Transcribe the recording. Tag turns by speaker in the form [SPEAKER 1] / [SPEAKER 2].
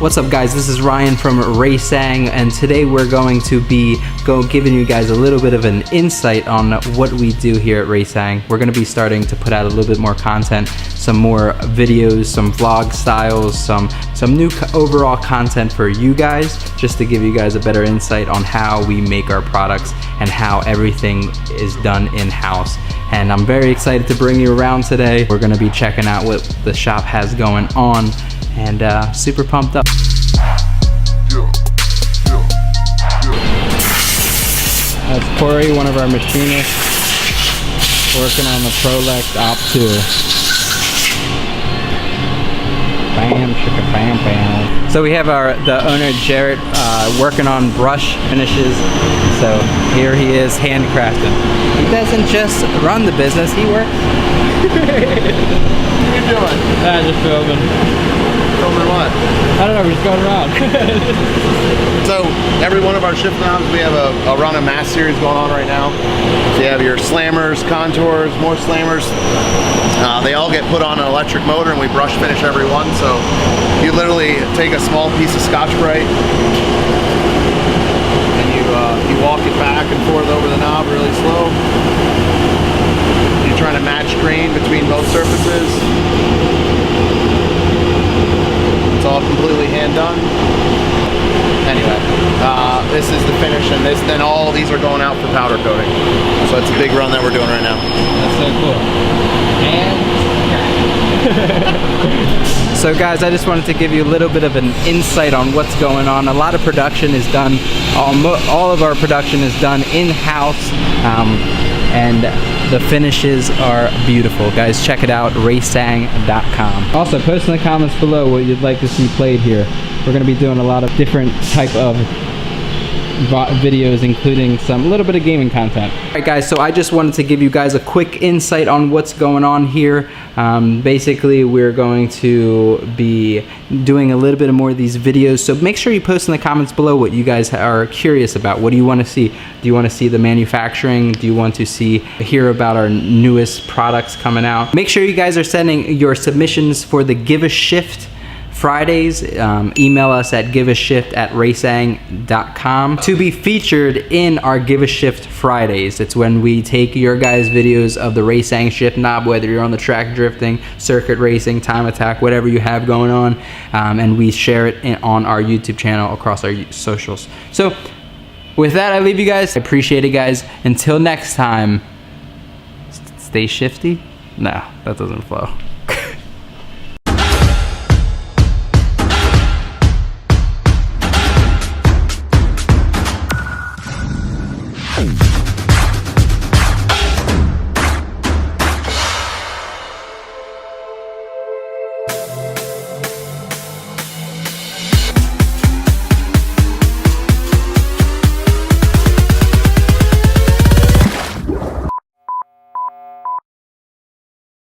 [SPEAKER 1] What's up guys, this is Ryan from Raceseng, and today we're going to be giving you guys a little bit of an insight on what we do here at Raceseng. We're going to be starting to put out a little bit more content, some more videos, some vlog styles, some new overall content for you guys, just to give you guys a better insight on how we make our products and how everything is done in-house. And I'm very excited to bring you around today. We're going to be checking out what the shop has going on, and super pumped up. That's Corey, one of our machinists, working on the Prolex Op 2. Bam, shaka bam bam. So we have the owner Jarrett working on brush finishes. So here he is handcrafting. He doesn't just run the business, he works.
[SPEAKER 2] What are you doing?
[SPEAKER 1] Just filming.
[SPEAKER 2] Filming what?
[SPEAKER 1] I don't know, we're just going around.
[SPEAKER 2] So every one of our shift knobs, we have a run of mass series going on right now. So you have your slammers, contours, more slammers. They all get put on an electric motor and we brush finish every one. So you literally take a small piece of Scotch-Brite and you walk it back and forth over the knob really slow. You're trying to match grain between both surfaces. It's all completely hand done. Anyway, this is the finish, and then all these are going out for powder coating. So it's a big run that we're doing right now.
[SPEAKER 1] That's so cool. And so guys, I just wanted to give you a little bit of an insight on what's going on. A lot of production is done, all of our production is done in-house, and the finishes are beautiful. Guys, check it out, raceseng.com. Also, post in the comments below what you'd like to see played here. We're going to be doing a lot of different type of videos, including a little bit of gaming content. Alright guys, so I just wanted to give you guys a quick insight on what's going on here. Basically, we're going to be doing a little bit more of these videos, so make sure you post in the comments below what you guys are curious about. What do you want to see? Do you want to see the manufacturing? Do you want to hear about our newest products coming out? Make sure you guys are sending your submissions for the Give a Shift Fridays. Email us at giveashift@raceseng.com to be featured in our Give a Shift Fridays. It's when we take your guys' videos of the Raceseng shift knob, whether you're on the track drifting, circuit racing, time attack, whatever you have going on, and we share it on our YouTube channel across our socials. So with that, I leave you guys. I appreciate it, guys. Until next time, stay shifty. No, that doesn't flow.